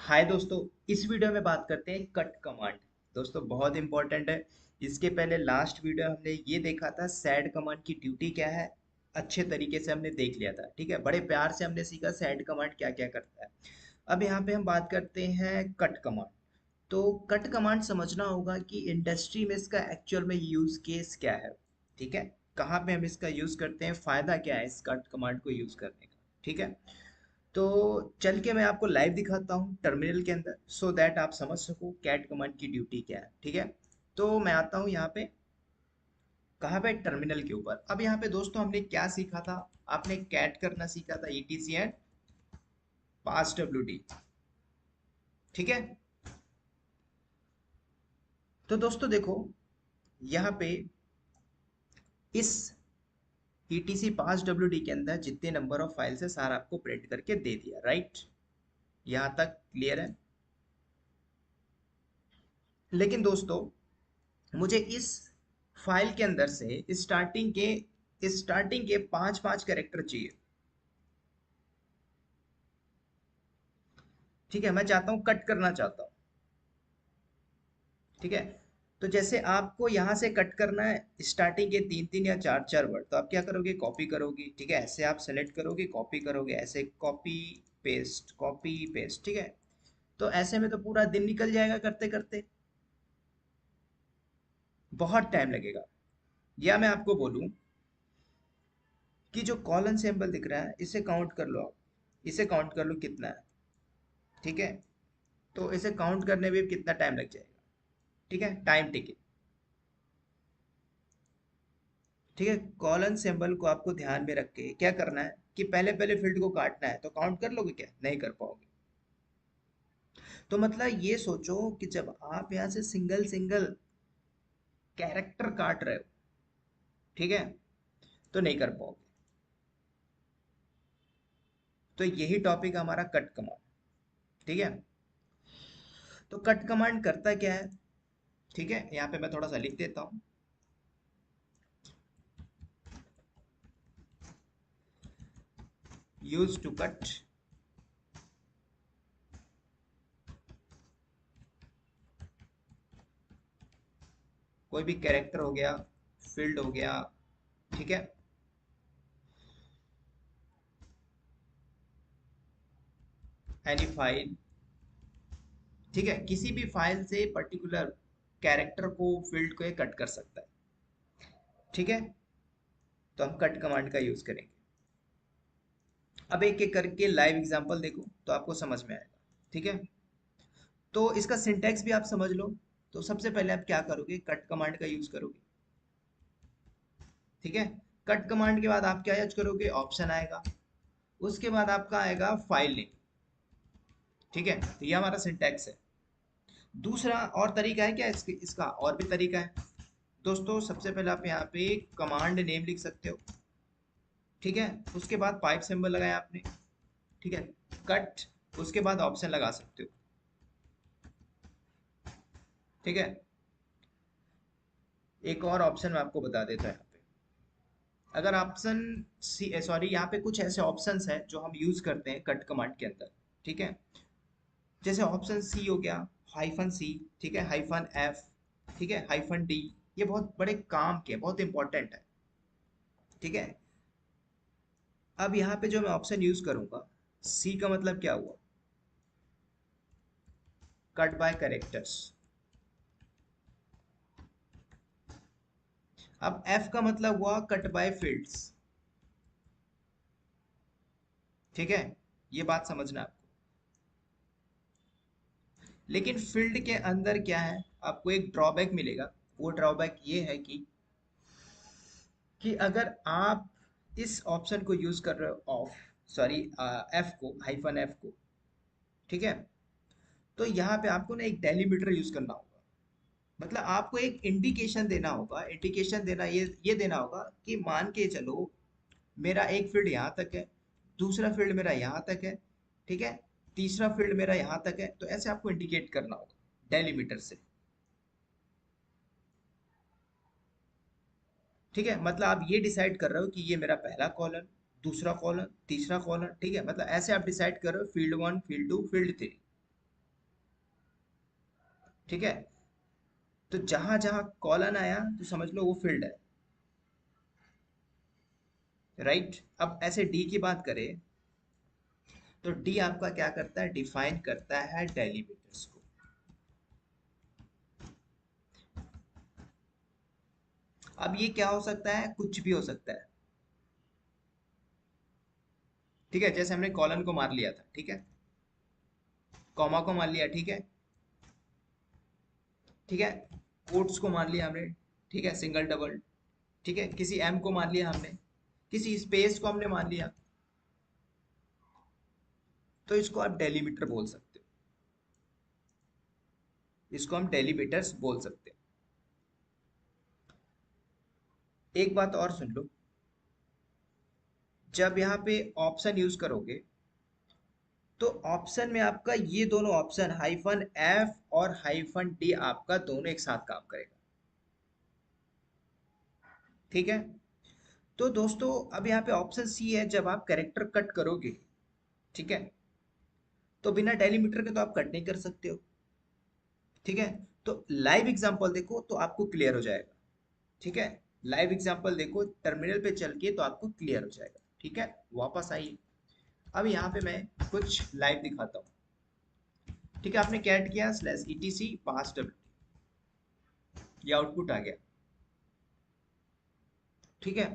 हाय दोस्तों। इस वीडियो में बात करते हैं कट कमांड। दोस्तों बहुत इंपॉर्टेंट है। इसके पहले लास्ट वीडियो हमने ये देखा था सेड कमांड की ड्यूटी क्या है। अच्छे तरीके से हमने देख लिया था, ठीक है। बड़े प्यार से हमने सीखा सेड कमांड क्या क्या करता है। अब यहाँ पे हम बात करते हैं कट कमांड। तो कट कमांड समझना होगा कि इंडस्ट्री में इसका एक्चुअल में यूज केस क्या है, ठीक है। कहाँ पे हम इसका यूज करते हैं, फायदा क्या है इस कट कमांड को यूज करने का, ठीक है। तो चल के मैं आपको लाइव दिखाता हूँ टर्मिनल के अंदर, सो दैट आप समझ सको कैट कमांड की ड्यूटी क्या है, ठीक है। तो मैं आता हूँ यहाँ पे, कहाँ पे, टर्मिनल के ऊपर। अब यहाँ पे दोस्तों हमने क्या सीखा था, आपने कैट करना सीखा था, etc and pass W D, ठीक है। तो दोस्तों देखो, यहाँ पे इस ईटीसी पास डब्ल्यू डी के अंदर जितने नंबर ऑफ फाइल्स है सारा आपको प्रिंट करके दे दिया, राइट। यहाँ तक क्लियर है। लेकिन दोस्तों मुझे इस फाइल के अंदर से स्टार्टिंग के पांच पांच कैरेक्टर चाहिए, ठीक है। मैं चाहता हूं कट करना चाहता हूं, ठीक है। तो जैसे आपको यहां से कट करना है स्टार्टिंग के तीन तीन या चार चार वर्ड, तो आप क्या करोगे, कॉपी करोगे, ठीक है। ऐसे आप सेलेक्ट करोगे, कॉपी करोगे, ऐसे कॉपी पेस्ट, ठीक है। तो ऐसे में तो पूरा दिन निकल जाएगा करते करते, बहुत टाइम लगेगा। या मैं आपको बोलूं कि जो कॉलन सिंबल दिख रहा है इसे काउंट कर लो, आप इसे काउंट कर लो कितना है, ठीक है। तो इसे काउंट करने में कितना टाइम लग जाएगा, ठीक है, टाइम टिके, ठीक है। कॉलन सिंबल को आपको ध्यान में रख के क्या करना है कि पहले पहले फील्ड को काटना है, तो काउंट कर लोगे क्या, नहीं कर पाओगे। तो मतलब ये सोचो कि जब आप यहाँ से सिंगल सिंगल कैरेक्टर काट रहे हो, ठीक है, तो नहीं कर पाओगे। तो यही टॉपिक हमारा कट कमांड, ठीक है। तो कट कमांड करता क्या है, ठीक है। यहाँ पे मैं थोड़ा सा लिख देता हूँ। यूज टू कट कोई भी कैरेक्टर हो गया, फील्ड हो गया, ठीक है। एनी फाइल, ठीक है। किसी भी फाइल से पर्टिकुलर कैरेक्टर को, फील्ड को ये कट कर सकता है, ठीक है। तो हम कट कमांड का यूज करेंगे। अब एक एक करके लाइव एग्जांपल देखो तो आपको समझ में आएगा, ठीक है। तो इसका सिंटैक्स भी आप समझ लो। तो सबसे पहले आप क्या करोगे, कट कमांड का यूज करोगे, ठीक है। कट कमांड के बाद आप क्या यूज करोगे, ऑप्शन आएगा, उसके बाद आपका आएगा फाइल नेम, ठीक है। तो ये हमारा सिंटैक्स है। दूसरा और तरीका है क्या इसका और भी तरीका है दोस्तों। सबसे पहले आप यहाँ पे कमांड नेम लिख सकते हो, ठीक है। उसके बाद पाइप सिंबल लगाया आपने, ठीक है। कट, उसके बाद ऑप्शन लगा सकते हो, ठीक है। एक और ऑप्शन मैं आपको बता देता हूँ यहाँ पे। अगर ऑप्शन सी, सॉरी, यहाँ पे कुछ ऐसे ऑप्शंस हैं जो हम यूज करते हैं कट कमांड के अंदर, ठीक है। जैसे ऑप्शन सी हो गया, हाइफन सी, ठीक है, हाइफन एफ, ठीक है, हाइफन डी। ये बहुत बड़े काम के, बहुत इंपॉर्टेंट है, ठीक है। अब यहाँ पे जो मैं ऑप्शन यूज करूंगा, सी का मतलब क्या हुआ, कट बाय करेक्टर्स। अब एफ का मतलब हुआ कट बाय फील्ड्स, ठीक है। ये बात समझना आपको। लेकिन फील्ड के अंदर क्या है, आपको एक ड्रॉबैक मिलेगा। वो ड्रॉबैक ये है कि अगर आप इस ऑप्शन को यूज कर रहे हो, ऑफ, सॉरी, एफ को, हाइफन एफ को, ठीक है। तो यहाँ पे आपको ना एक डेलीमीटर यूज करना होगा। मतलब आपको एक इंडिकेशन देना होगा, इंडिकेशन देना ये देना होगा कि मान के चलो मेरा एक फील्ड यहाँ तक है, दूसरा फील्ड मेरा यहाँ तक है, ठीक है, तीसरा फील्ड मेरा यहाँ तक है। तो ऐसे आपको इंडिकेट करना होगा डेलीमीटर से, ठीक है। मतलब आप ये डिसाइड कर रहे हो कि ये मेरा पहला कॉलम, दूसरा कॉलम, तीसरा कॉलम, ठीक है। मतलब ऐसे आप डिसाइड कर रहे हो field one, field two, field three, ठीक है, तो जहां जहां कॉलन आया तो समझ लो वो फील्ड है, राइट। अब ऐसे डी की बात करें तो डी आपका क्या करता है, डिफाइन करता है डेलीमिटर्स को। अब ये क्या हो सकता है, कुछ भी हो सकता है, ठीक है। जैसे हमने कॉलन को मार लिया था, ठीक है, कॉमा को मार लिया, ठीक है, ठीक है, कोट्स को मार लिया हमने, ठीक है, सिंगल डबल, ठीक है, किसी एम को मार लिया हमने, किसी स्पेस को हमने मान लिया, तो इसको आप डेलीमीटर बोल सकते हो, इसको हम डेलीमीटर्स बोल सकते हैं। एक बात और सुन लो, जब यहाँ पे ऑप्शन यूज करोगे तो ऑप्शन में आपका ये दोनों ऑप्शन हाइफन एफ और हाइफन डी आपका दोनों एक साथ काम करेगा, ठीक है। तो दोस्तों अब यहाँ पे ऑप्शन सी है, जब आप कैरेक्टर कट करोगे, ठीक है, तो बिना डेलीमीटर के तो आप कट नहीं कर सकते हो, ठीक है। तो लाइव एग्जांपल देखो तो आपको क्लियर हो जाएगा, ठीक है, लाइव एग्जांपल देखो टर्मिनल पे चल के तो आपको क्लियर हो जाएगा, ठीक है। वापस आइए, अब यहाँ पे मैं कुछ लाइव दिखाता हूँ, ठीक है। आपने कैट किया स्लैश ईटीसी पास डब्ल्यू, ये आउटपुट आ गया, ठीक है।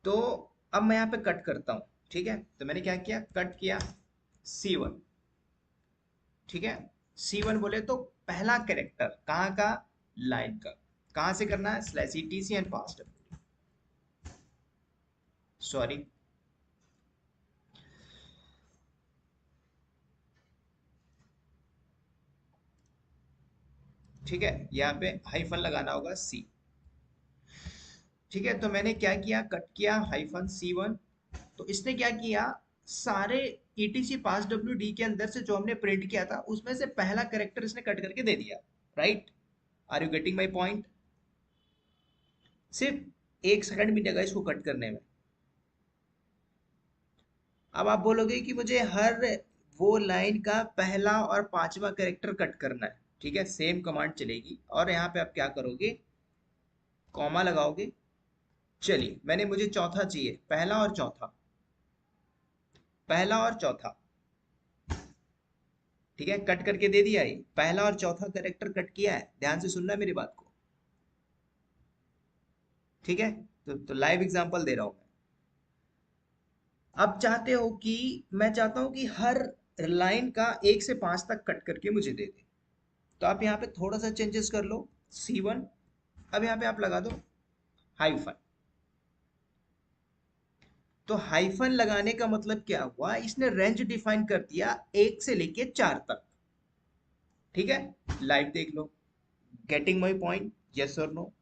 तो अब मैं यहाँ पे कट करता हूँ, ठीक है, तो मैंने क्या किया, कट किया C1, ठीक है। C1 बोले तो पहला कैरेक्टर कहाँ का, लाइन का, कहाँ से करना है, slash etc and pass W, sorry, ठीक है, यहाँ पे हाइफन लगाना होगा सी, ठीक है। तो मैंने क्या किया, कट किया हाइफन C1, तो इसने क्या किया, सारे ईटीसी पास डब्ल्यू डी के अंदर से जो हमने प्रिंट किया था उसमें से पहला कैरेक्टर इसने कट करके दे दिया, right. Are you getting my point. सिर्फ 1 सेकंड भी लगा इसको कट करने में। अब आप बोलोगे कि मुझे हर वो लाइन का पहला और पांचवा कैरेक्टर कट करना है, ठीक है, सेम कमांड चलेगी, और यहाँ पे आप क्या करोगे, कॉमा लगाओगे। चलिए, मुझे चौथा चाहिए, पहला और चौथा, पहला और चौथा, ठीक है, कट करके दे दिया, ये पहला और चौथा कैरेक्टर कट किया है, ध्यान से सुनना मेरी बात को, ठीक है। तो लाइव एग्जांपल दे रहा हूं मैं। अब चाहते हो कि, मैं चाहता हूं कि हर लाइन का 1 से 5 तक कट करके मुझे दे दे, तो आप यहाँ पे थोड़ा सा चेंजेस कर लो, C1, अब यहाँ पे आप लगा दो हाइफन। तो हाइफन लगाने का मतलब क्या हुआ, इसने रेंज डिफाइन कर दिया 1 से लेके 4 तक, ठीक है। लाइव देख लो, गेटिंग माई पॉइंट, यस और नो।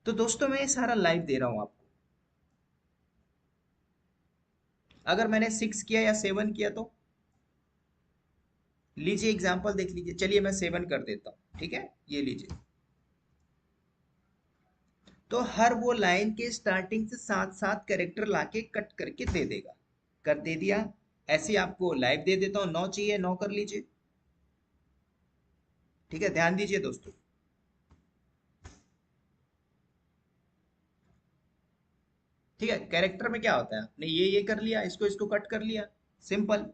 तो दोस्तों मैं ये सारा लाइव दे रहा हूं आपको, अगर मैंने 6 किया या 7 किया तो लीजिए एग्जांपल देख लीजिए, चलिए मैं 7 कर देता हूँ, ठीक है, ये लीजिए। तो हर वो लाइन के स्टार्टिंग से 7 7 कैरेक्टर लाके कट करके दे देगा, कर दे दिया। ऐसे ही आपको लाइव दे देता हूँ, 9 चाहिए 9 कर लीजिए, ठीक है, ध्यान दीजिए दोस्तों। ठीक है, कैरेक्टर में क्या होता है, आपने ये कर लिया, इसको इसको कट कर लिया, सिंपल।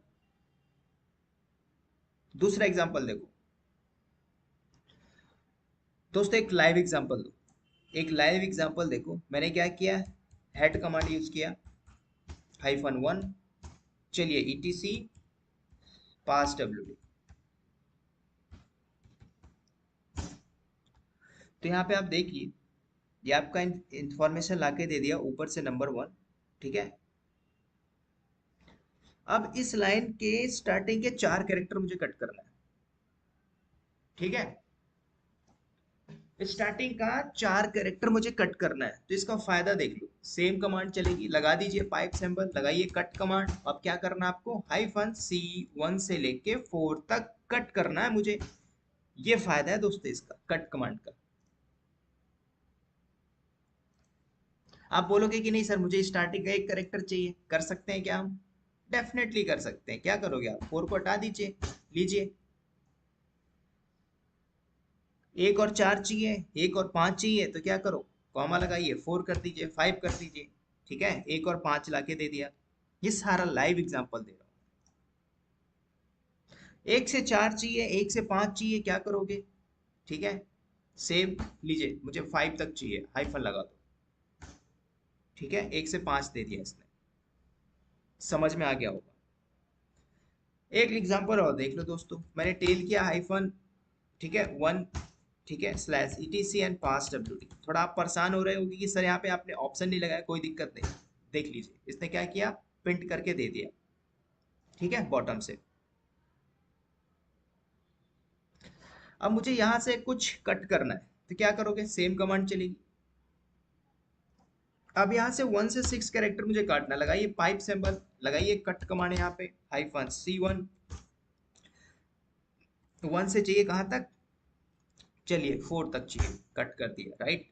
दूसरा एग्जांपल देखो दोस्तों, एक लाइव एग्जांपल दो, एक लाइव एग्जांपल देखो, मैंने क्या किया, हेड कमांड यूज किया, -1, चलिए ईटीसी पास डब्ल्यू, तो यहाँ पे आप देखिए, ये आपका इंफॉर्मेशन लाके दे दिया ऊपर से नंबर 1, ठीक है। अब इस लाइन के स्टार्टिंग के 4 कैरेक्टर मुझे कट करना है, ठीक है, स्टार्टिंग का 4 कैरेक्टर मुझे कट करना है, तो इसका फायदा देख लो, सेम कमांड चलेगी, लगा दीजिए पाइप सिंबल, लगाइए कट कमांड। अब क्या करना है आपको, हाइफन C1 से लेके 4 तक कट करना है मुझे, ये फायदा है दोस्तों इसका, कट कमांड का। आप बोलोगे कि नहीं सर मुझे स्टार्टिंग का एक करेक्टर चाहिए, कर सकते हैं क्या हम, डेफिनेटली कर सकते हैं। क्या करोगे आप, 4 को हटा दीजिए, लीजिए। एक और चार चाहिए, एक और पांच चाहिए, तो क्या करो, कॉमा लगाइए, 4 कर दीजिए, 5 कर दीजिए। ठीक है, एक और पांच लाके दे दिया। ये सारा लाइव एग्जांपल दे रहा हूँ। एक से चार चाहिए, एक से पांच चाहिए, क्या करोगे? ठीक है, सेव लीजिए, मुझे 5 तक चाहिए, हाइफन लगा दो। ठीक है, एक से पांच दे दिया इसने। समझ में आ गया होगा। एक एग्जांपल और देख लो दोस्तों, मैंने टेल किया हाइफन, ठीक है, वन, ठीक है, slash etc and pass WT. थोड़ा आप परेशान हो रहे होगी कि सर यहाँ पे आपने ऑप्शन नहीं लगाया, कोई दिक्कत नहीं, देख लीजिए इसने क्या किया, प्रिंट करके दे दिया। ठीक है, बॉटम से। अब मुझे यहाँ से कुछ कट करना है, तो क्या करोगे, सेम कमांड चलेगी। अब यहाँ से 1 से 6 कैरेक्टर मुझे काटना, लगाइए पाइप सिंबल, लगाइए कट कमांड यहाँ पे, हाइफन C1। 1 से चाहिए कहाँ तक, चलिए 4 तक चाहिए, कट कर दिया, राइट।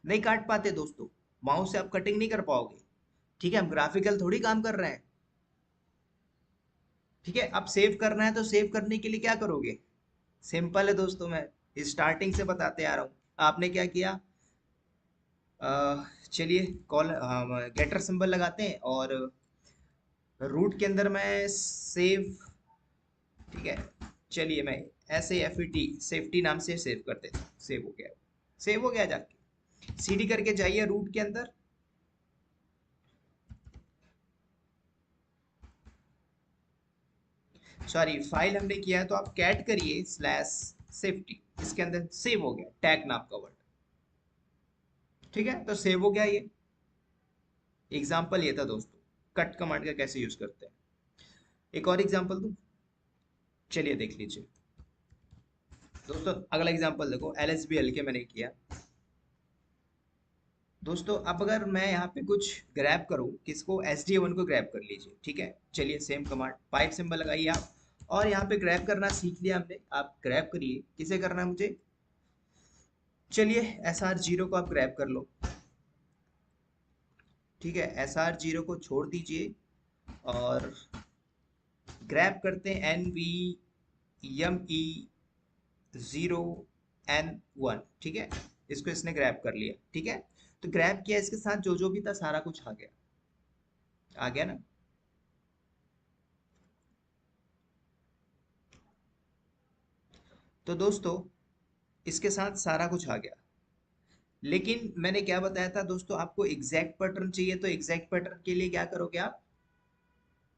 नहीं काट पाते दोस्तों, माउस से आप कटिंग नहीं कर पाओगे। ठीक है, हम ग्राफिकल थोड़ी काम कर रहे हैं। ठीक है, अब सेव करना है तो सेव करने के लिए क्या करोगे, सिंपल है दोस्तों, मैं स्टार्टिंग से बताते आ रहा हूँ। आपने क्या किया, चलिए कॉल गेटर सिंबल लगाते हैं, और रूट के अंदर मैं सेव, ठीक है, चलिए मैं SAFET सेफ्टी नाम से सेव कर देता हूँ। सेव हो गया, सेव हो गया, जाके सीडी करके जाइए रूट के अंदर। सॉरी, फाइल हमने किया है तो आप कैट करिए स्लैश सेफ्टी, इसके अंदर सेव हो गया, टैग नाम का वर्ड। ठीक है, तो सेव हो गया ये। एग्जाम्पल ये था दोस्तों, कट कमांड का कैसे यूज करते हैं। एक और एग्जाम्पल दूं, चलिए देख लीजिए दोस्तों। अगला एग्जाम्पल देखो, LSBL के मैंने किया। दोस्तों अब अगर मैं यहाँ पे कुछ ग्रैब करूँ, किसको, SDA1 को ग्रैब कर लीजिए। ठीक है, चलिए सेम कमांड, पाइप सिंबल लगाइए आप, और यहाँ पे ग्रैब करना सीख लिया हमने। आप ग्रैब करिए, किसे करना है मुझे, चलिए SR0 को आप ग्रैब कर लो। ठीक है, SR0 को छोड़ दीजिए, और ग्रैब करते हैं NVMe0N1। ठीक है, इसको इसने ग्रैब कर लिया। ठीक है, तो ग्रैब किया, इसके साथ जो जो भी था सारा कुछ आ गया, आ गया ना। तो दोस्तों इसके साथ सारा कुछ आ गया, लेकिन मैंने क्या बताया था दोस्तों, आपको एग्जैक्ट पैटर्न चाहिए, तो एग्जैक्ट पैटर्न के लिए क्या करोगे आप,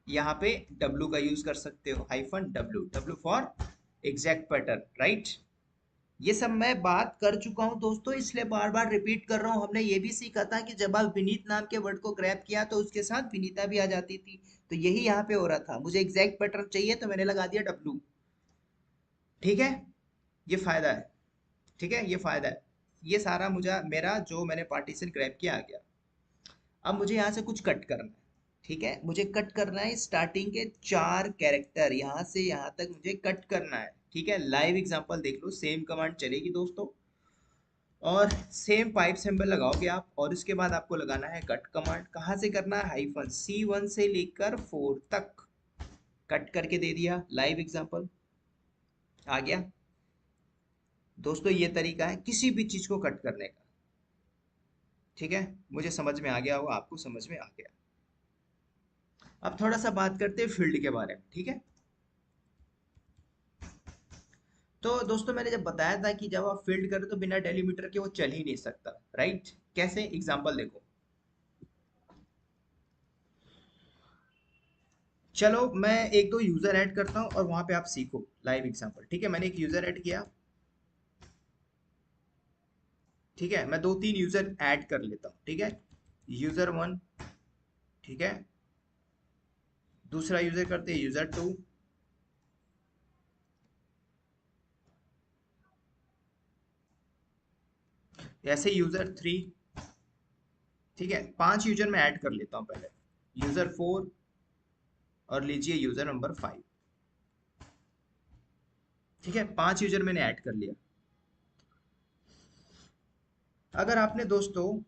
यहाँ पे W का यूज कर सकते हो, hyphen W, W for exact pattern, right. ये सब मैं बात कर चुका हूं दोस्तों, इसलिए बार बार रिपीट कर रहा हूं। हमने ये भी सीखा था कि जब आप विनीत नाम के वर्ड को ग्रैब किया तो उसके साथ विनीता भी आ जाती थी, तो यही यहाँ पे हो रहा था। मुझे एग्जैक्ट पैटर्न चाहिए तो मैंने लगा दिया W। ठीक है, ये फायदा है। ठीक है, ये फायदा है। ये सारा मुझे, मेरा जो मैंने पार्टीशन ग्रैब किया, आ गया। अब मुझे यहाँ से कुछ कट करना है। ठीक है, मुझे कट करना है स्टार्टिंग के 4 कैरेक्टर, यहाँ से यहाँ तक मुझे कट करना है। ठीक है, लाइव एग्जांपल देख लो, सेम कमांड चलेगी दोस्तों, और सेम पाइप सिंबल लगाओगे आप, और इसके बाद आपको लगाना है कट कमांड। कहाँ से करना है, हाइफन C1 से लेकर 4 तक कट करके दे दिया। लाइव एग्जांपल आ गया दोस्तों, ये तरीका है किसी भी चीज को कट करने का। ठीक है, मुझे समझ में आ गया होगा, आपको समझ में आ गया। अब थोड़ा सा बात करते हैं फील्ड के बारे में। ठीक है, तो दोस्तों मैंने जब बताया था कि जब आप फील्ड करें तो बिना डेलीमीटर के वो चल ही नहीं सकता, राइट। कैसे, एग्जांपल देखो, चलो मैं एक दो यूजर ऐड करता हूँ और वहां पे आप सीखो लाइव एग्जांपल। ठीक है, मैंने एक यूजर ऐड किया। ठीक है, मैं दो तीन यूजर ऐड कर लेता हूँ। ठीक है, यूजर 1, ठीक है, दूसरा यूजर करते हैं यूजर 2, ऐसे यूजर 3। ठीक है, 5 यूजर मैं ऐड कर लेता हूँ पहले, यूजर 4, और लीजिए यूजर नंबर 5। ठीक है, 5 यूजर मैंने ऐड कर लिया। अगर आपने दोस्तों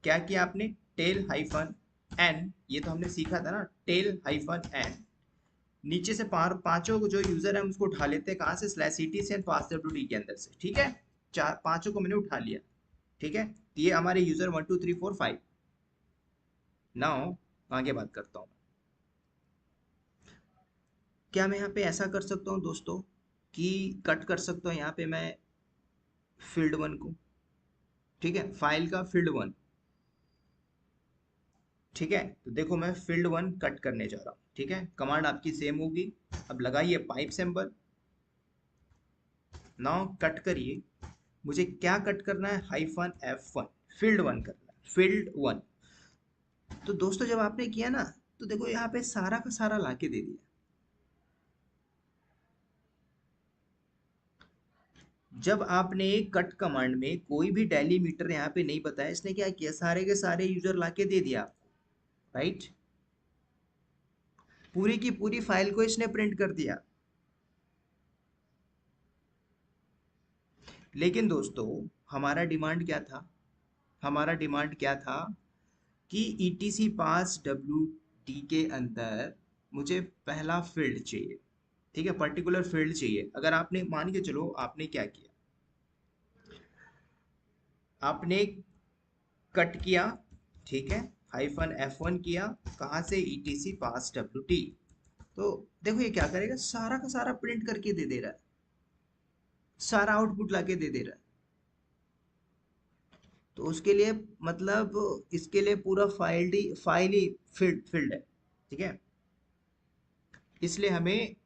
क्या किया, आपने टेल हाइफन एन, ये तो हमने सीखा था ना, टेल हाइफन एन, नीचे से पांचों को जो यूजर है उसको उठा लेते हैं, कहाँ से, स्लैश सीटी से एंड पास डब्ल्यू डी के अंदर से, ठीक है। चार पांचों को मैंने उठा लिया, ठीक है। तो ये हमारे यूजर 1 2 3 4 5। नाउ आगे बात करता हूँ। क्या मैं यहाँ पे ऐसा कर सकता हूँ दोस्तों कि कट कर सकता हूँ यहाँ पे मैं फील्ड वन को, ठीक है, फाइल का फील्ड वन, ठीक है। तो देखो मैं फील्ड वन कट करने जा रहा हूँ, ठीक है, कमांड आपकी सेम होगी। अब लगाइए पाइप सिंबल, नाउ कट करिए। मुझे क्या कट करना है, हाइफन F1, फील्ड वन करना है, फील्ड वन। तो दोस्तों जब आपने किया ना, तो देखो यहाँ पे सारा का सारा लाके दे दिया। जब आपने कट कमांड में कोई भी डेलीमीटर यहाँ पे नहीं बताया, इसने क्या किया, सारे के सारे यूजर लाके दे दिया आपको, राइट। पूरी की पूरी फाइल को इसने प्रिंट कर दिया। लेकिन दोस्तों हमारा डिमांड क्या था, हमारा डिमांड क्या था कि ETC पास WD के अंदर मुझे पहला फील्ड चाहिए, ठीक है, पर्टिकुलर फील्ड चाहिए। अगर आपने मान के चलो, आपने क्या किया, आपने कट किया, ठीक है, हाइफन F1 किया, कहाँ से, ETC पास WD। तो देखो ये क्या करेगा, सारा का सारा प्रिंट करके दे दे रहा है, सारा आउटपुट लाके दे दे रहा है। तो उसके लिए मतलब इसके लिए पूरा फाइल ही फील्ड है, ठीक है। इसलिए हमें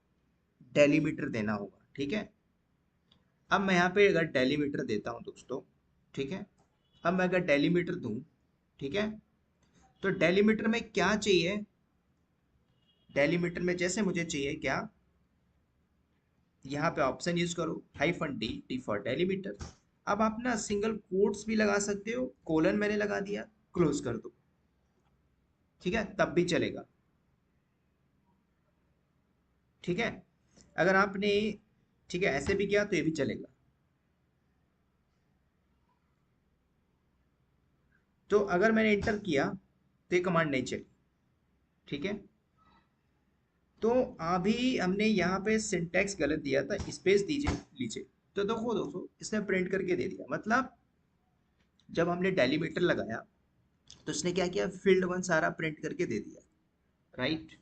डेलीमीटर देना होगा, ठीक है। अब मैं यहाँ पे अगर डेलीमीटर देता हूँ दोस्तों, ठीक है, अब मैं अगर डेलीमीटर दूं, ठीक है, तो डेलीमीटर में क्या चाहिए, डेलीमीटर में जैसे मुझे चाहिए क्या, यहाँ पे ऑप्शन यूज करो, hyphen D, D for delimiter. अब आप ना सिंगल कोट्स भी लगा सकते हो, कोलन मैंने लगा दिया, क्लोज कर दो, ठीक है, तब भी चलेगा, ठीक है। अगर आपने, ठीक है, ऐसे भी किया तो ये भी चलेगा। तो अगर मैंने इंटर किया तो ये कमांड नहीं चली, ठीक है। तो अभी हमने यहाँ पे सिंटैक्स गलत दिया था, स्पेस दीजिए, लीजिए। तो देखो दोस्तों इसने प्रिंट करके दे दिया, मतलब जब हमने डेलीमीटर लगाया तो इसने क्या किया, फील्ड वन सारा प्रिंट करके दे दिया, राइट।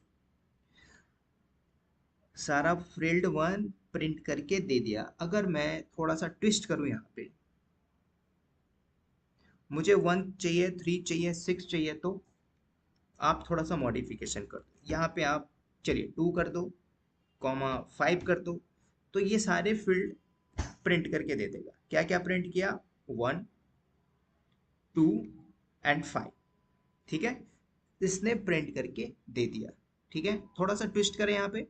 सारा फील्ड वन प्रिंट करके दे दिया। अगर मैं थोड़ा सा ट्विस्ट करूं यहाँ पे, मुझे 1 चाहिए 3 चाहिए 6 चाहिए, तो आप थोड़ा सा मॉडिफिकेशन कर दो, यहाँ पे आप चलिए 2 कर दो, कॉमा 5 कर दो। तो ये सारे फील्ड प्रिंट करके दे देगा। क्या क्या प्रिंट किया, 1 2 एंड 5, ठीक है, इसने प्रिंट करके दे दिया, ठीक है। थोड़ा सा ट्विस्ट करें यहाँ पे,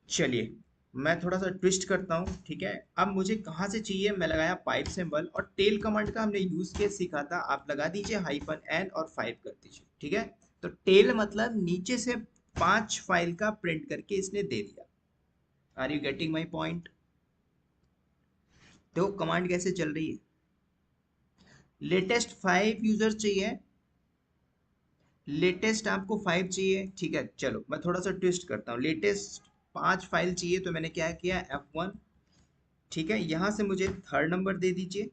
चलिए मैं थोड़ा सा ट्विस्ट करता हूँ, ठीक है। अब मुझे कहाँ से चाहिए, मैं लगाया पाइप सिंबल, और टेल कमांड का हमने यूज केस सीखा था, आप लगा दीजिए हाइफन एन और 5 कर दीजिए, ठीक है। तो टेल मतलब नीचे से 5 फाइल का प्रिंट करके इसने दे दिया। Are you getting my point. तो कमांड कैसे चल रही है, लेटेस्ट 5 यूजर चाहिए, लेटेस्ट आपको 5 चाहिए, ठीक है। चलो मैं थोड़ा सा ट्विस्ट करता हूँ, लेटेस्ट 5 फाइल चाहिए, तो मैंने क्या किया, F1, ठीक है। यहाँ से मुझे थर्ड नंबर दे दीजिए,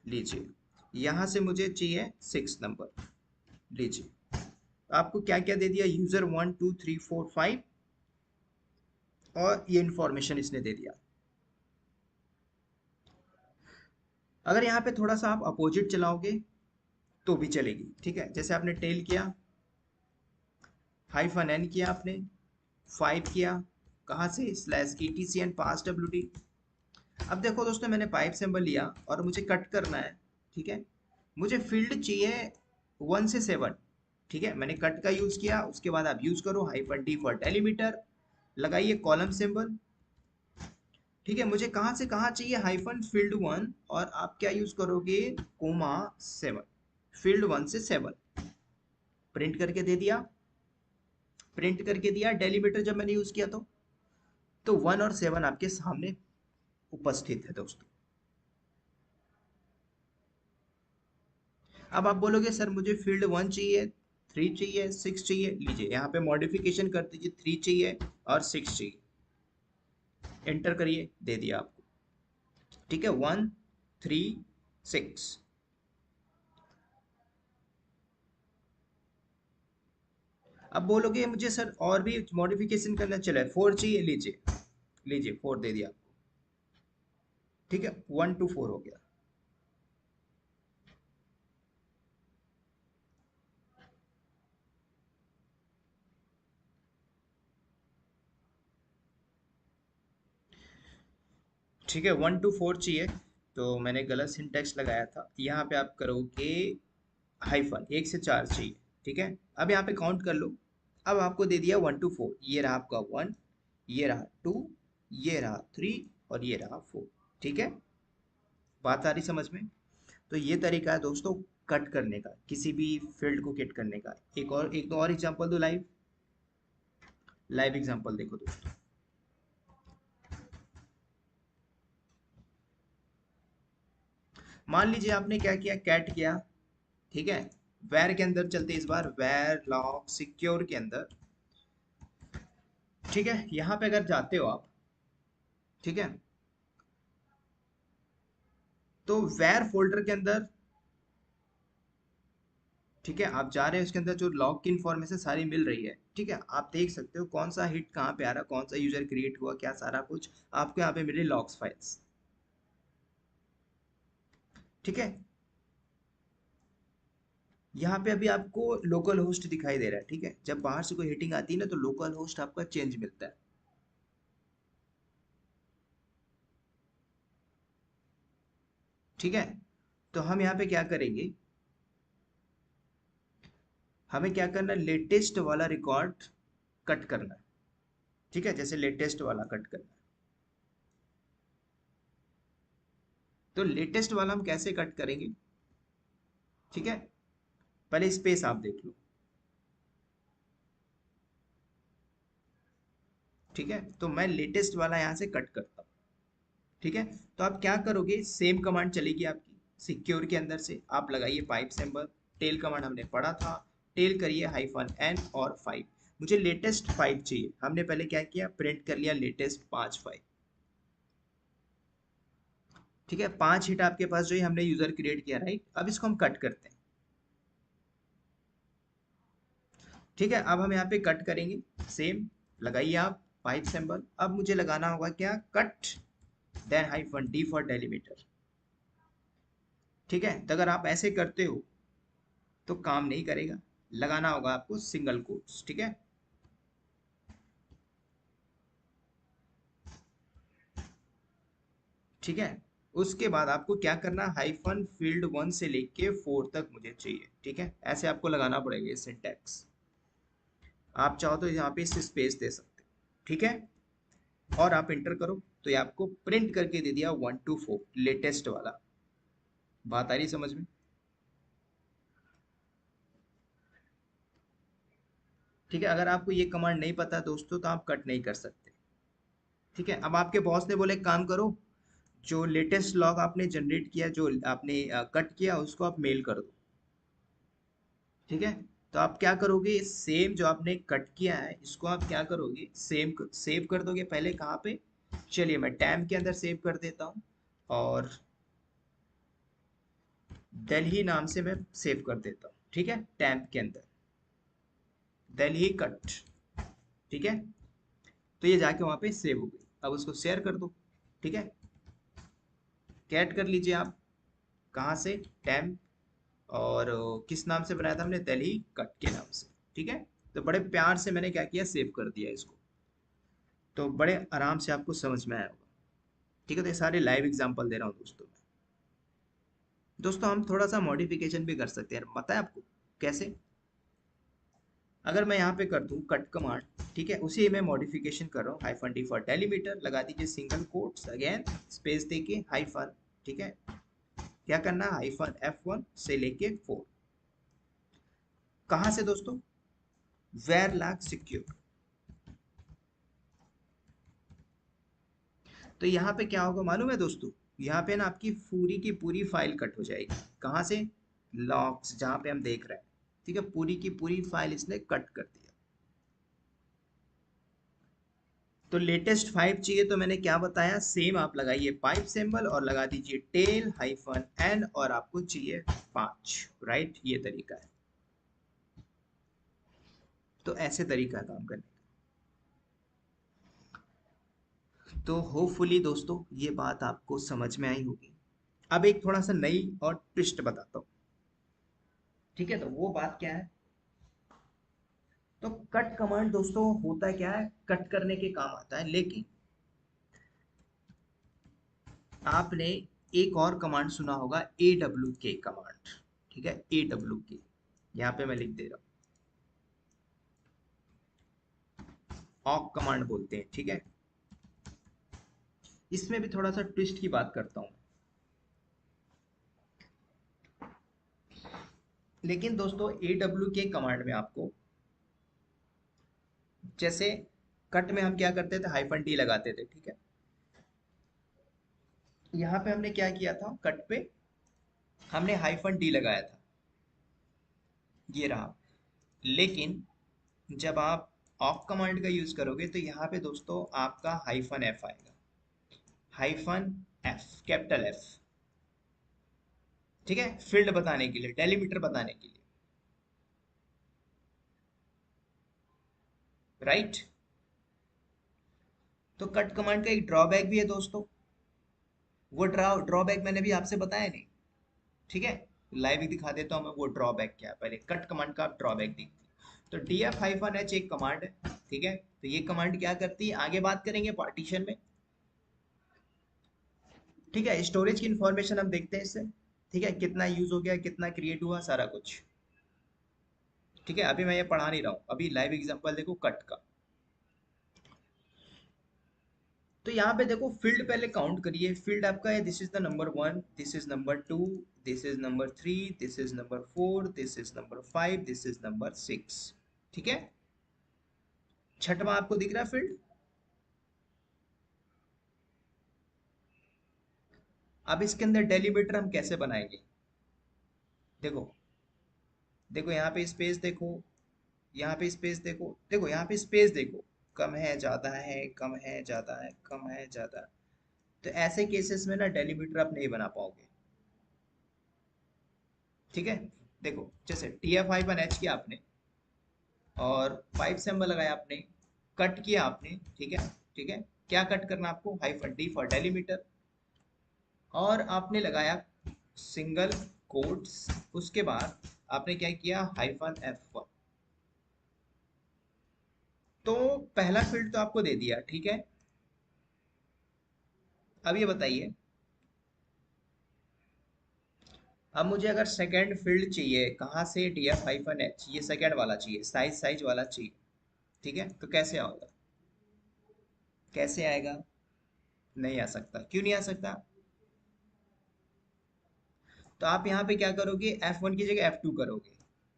लीजिए। यहाँ से मुझे चाहिए 6 नंबर, लीजिए। आपको क्या क्या दे दिया, यूजर 1 2 3 4 5, और ये इंफॉर्मेशन इसने दे दिया। अगर यहाँ पे थोड़ा सा आप अपोजिट चलाओगे तो भी चलेगी, ठीक है। जैसे आपने टेल किया, हाइफन एन किया आपने, 5 किया, कहाँ से, slash ETC and pass WD। अब देखो दोस्तों मैंने पाइप सिंबल लिया और मुझे कट करना है, ठीक है। मुझे फील्ड चाहिए 1 से 7, ठीक है। मैंने कट का यूज किया, उसके बाद आप यूज करो हाइफन डी फॉर डेलीमीटर, लगाइए कॉलम सिंबल, ठीक है। मुझे कहाँ से कहाँ चाहिए, हाइफन फील्ड वन, और आप क्या यूज करोगे, कोमा 7, फील्ड 1 से 7 प्रिंट करके दे दिया, प्रिंट करके दिया डेलीमीटर जब मैंने यूज किया तो 1 और 7 आपके सामने उपस्थित है दोस्तों। अब आप बोलोगे सर मुझे फील्ड 1 चाहिए, 3 चाहिए, 6 चाहिए, लीजिए यहाँ पे मॉडिफिकेशन कर दीजिए, 3 चाहिए और 6 चाहिए, एंटर करिए, दे दिया आपको। ठीक है, 1 3 6। अब बोलोगे मुझे सर और भी मॉडिफिकेशन करना, चले 4 चाहिए, लीजिए, लीजिए 4 दे दिया। ठीक है, 1 to 4 हो गया। ठीक है, 1 to 4 चाहिए, तो मैंने गलत सिंटेक्स लगाया था, यहाँ पे आप करोगे हाइफन, 1 से 4 चाहिए। ठीक है, अब यहाँ पे काउंट कर लो। अब आपको दे दिया 1 to 4, ये रहा आपका 1, ये रहा 2, ये रहा 3 और ये रहा 4। ठीक है, बात आ रही समझ में? तो ये तरीका है दोस्तों कट करने का, किसी भी फील्ड को कट करने का। एक दो और एग्जांपल दो, लाइव लाइव एग्जांपल देखो दोस्तों। मान लीजिए आपने क्या किया, कैट किया। ठीक है, वैर के अंदर चलते इस बार, वैर लॉग सिक्योर के अंदर। ठीक है, यहाँ पे अगर जाते हो आप, ठीक है, तो वैर फोल्डर के अंदर, ठीक है, आप जा रहे हैं उसके अंदर, जो लॉग की इंफॉर्मेशन सारी मिल रही है। ठीक है, आप देख सकते हो कौन सा हिट कहाँ पे आ रहा, कौन सा यूजर क्रिएट हुआ, क्या सारा कुछ आपको यहाँ पे मिले लॉग्स फाइल्स। ठीक है, यहाँ पे अभी आपको लोकल होस्ट दिखाई दे रहा है। ठीक है, जब बाहर से कोई हिटिंग आती है ना, तो लोकल होस्ट आपका चेंज मिलता है। ठीक है, तो हम यहाँ पे क्या करेंगे, हमें क्या करना है, लेटेस्ट वाला रिकॉर्ड कट करना है। ठीक है, जैसे लेटेस्ट वाला कट करना है, तो लेटेस्ट वाला हम कैसे कट करेंगे? ठीक है, पहले स्पेस आप देख लो। ठीक है, तो मैं लेटेस्ट वाला यहाँ से कट करता हूँ। ठीक है, तो आप क्या करोगे, सेम कमांड चलेगी आपकी सिक्योर के अंदर से, आप लगाइए पाइप सिंबल, टेल कमांड हमने पढ़ा था, टेल करिए हाइफन एन और 5। मुझे लेटेस्ट 5 चाहिए, हमने पहले क्या किया, प्रिंट कर लिया लेटेस्ट 5 5। ठीक है, 5 हिट आपके पास जो है हमने यूजर क्रिएट किया, राइट? अब इसको हम कट करते हैं। ठीक है, अब हम यहाँ पे कट करेंगे, सेम लगाइए आप पाइप सिंबल। अब मुझे लगाना होगा क्या, cut then hyphen D for delimiter. ठीक है, तो अगर आप ऐसे करते हो तो काम नहीं करेगा, लगाना होगा आपको सिंगल कोट्स। ठीक है, ठीक है, उसके बाद आपको क्या करना, हाइफन फील्ड 1 से लेके 4 तक मुझे चाहिए। ठीक है, ऐसे आपको लगाना पड़ेगा ये सिंटैक्स। आप चाहो तो यहाँ पे इस स्पेस दे सकते हो। ठीक है, और आप इंटर करो, तो ये आपको प्रिंट करके दे दिया 1 to 4 लेटेस्ट वाला। बात आ रही समझ में? ठीक है, अगर आपको ये कमांड नहीं पता दोस्तों, तो आप कट नहीं कर सकते। ठीक है, अब आपके बॉस ने बोले एक काम करो, जो लेटेस्ट लॉग आपने जनरेट किया, जो आपने कट किया, उसको आप मेल कर दो। ठीक है, तो आप क्या करोगे, सेम जो आपने कट किया है इसको आप क्या करोगे, सेम सेव कर दोगे। पहले कहाँ पे, चलिए मैं टैम के अंदर सेव कर देता हूँ, और दिल्ली नाम से मैं सेव कर देता हूँ। ठीक है, टैम के अंदर दिल्ली कट। ठीक है, तो ये जाके वहाँ पे सेव हो गई। अब उसको शेयर कर दो। ठीक है, कैट कर लीजिए आप, कहाँ से, टैम, और किस नाम से बनाया था हमने, दिल्ली कट के नाम से। ठीक है, तो बड़े प्यार से मैंने क्या किया, सेव कर दिया इसको, तो बड़े आराम से आपको समझ में आया होगा। ठीक है, तो ये सारे लाइव एग्जांपल दे रहा हूँ दोस्तों मैं। दोस्तों हम थोड़ा सा मॉडिफिकेशन भी कर सकते हैं, पता है आपको कैसे? अगर मैं यहाँ पे कर दूँ कट कमांड, ठीक है, उसी में मॉडिफिकेशन कर रहा हूँ, हाइफन डी फॉर डेलीमीटर लगा दीजिए, सिंगल कोट्स अगेन, स्पेस देके हाइफन। ठीक है, क्या करना है, हाइफन F1 से लेके 4। कहाँ से दोस्तों, वेर लॉग सिक्योर। तो यहाँ पे क्या होगा मालूम है दोस्तों, यहाँ पे ना आपकी पूरी की पूरी फाइल कट हो जाएगी। कहाँ से, लॉक्स जहां पे हम देख रहे हैं, ठीक है, पूरी की पूरी फाइल इसने कट कर दिया। तो लेटेस्ट 5 चाहिए तो मैंने क्या बताया, सेम आप लगाइए पाइप सिंबल और लगा दीजिए टेल हाइफन एन, और आपको चाहिए 5, राइट, ये तरीका है। तो ऐसे तरीका है काम करने का। तो होपफुली दोस्तों ये बात आपको समझ में आई होगी। अब एक थोड़ा सा नई और ट्विस्ट बताता हूँ, ठीक है। तो वो बात क्या है, तो कट कमांड दोस्तों होता क्या है, कट करने के काम आता है, लेकिन आपने एक और कमांड सुना होगा, ए डब्ल्यू के कमांड, ठीक है, ए डब्ल्यू के, यहाँ पे मैं लिख दे रहा हूँ, ऑक कमांड बोलते हैं, ठीक है। इसमें भी थोड़ा सा ट्विस्ट की बात करता हूँ, लेकिन दोस्तों ए डब्ल्यू के कमांड में आपको, जैसे कट में हम क्या करते थे, हाइफन डी लगाते थे, ठीक है। यहाँ पे हमने क्या किया था, कट पे हमने हाइफन डी लगाया था, ये रहा। लेकिन जब आप ऑफ कमांड का यूज करोगे तो यहाँ पे दोस्तों आपका हाइफन एफ आएगा, हाइफन एफ, कैपिटल एफ, ठीक है, फील्ड बताने के लिए, डेलीमीटर बताने के लिए, राइट। तो कट कमांड का एक ड्रॉबैक भी है दोस्तों, वो ड्रॉबैक मैंने भी आपसे बताया नहीं, ठीक है। लाइव ही दिखा देता हूँ मैं वो ड्रॉबैक क्या है, पहले कट कमांड का आप ड्रॉबैक देखिए। तो डी एफ हाइफन एच एक कमांड है, ठीक है। तो ये कमांड क्या करती है, आगे बात करेंगे पार्टीशन में, ठीक है। स्टोरेज की इंफॉर्मेशन हम देखते हैं इससे, ठीक है, कितना यूज हो गया, कितना क्रिएट हुआ, सारा कुछ, ठीक है। अभी मैं ये पढ़ा नहीं रहा हूँ, अभी लाइव एग्जांपल देखो कट का। तो यहाँ पे देखो फील्ड पहले काउंट करिए, फील्ड आपका है, this is the number 1, this is number 2, this is number 3, this is number 4, this is number 5, this is number 6, ठीक है। छठवां आपको दिख रहा है फील्ड। अब इसके अंदर डेलीमीटर हम कैसे बनाएंगे, देखो, देखो यहाँ पे स्पेस देखो, यहाँ पे स्पेस देखो, देखो यहाँ पे स्पेस देखो, कम है ज्यादा है, कम है ज्यादा है, कम है ज्यादा है। तो ऐसे केसेस में ना डेलीमीटर आप नहीं बना पाओगे, ठीक है। देखो जैसे टी एफ हाइफन एच किया आपने, और पाइप सिंबल लगाया आपने, कट किया आपने, ठीक है, ठीक है। क्या कट करना आपको, हाइफन डी फॉर डेलीमीटर, और आपने लगाया सिंगल कोट्स, उसके बाद आपने क्या किया, हाइफन एफ, तो पहला फील्ड तो आपको दे दिया, ठीक है। अब ये बताइए, अब मुझे अगर सेकंड फील्ड चाहिए, कहाँ से, डी एफ हाइफन एच, ये सेकंड वाला चाहिए, साइज साइज वाला चाहिए, ठीक है। तो कैसे आएगा, कैसे आएगा, नहीं आ सकता, क्यों नहीं आ सकता। तो आप यहाँ पे क्या करोगे, F1 की जगह F2 करोगे,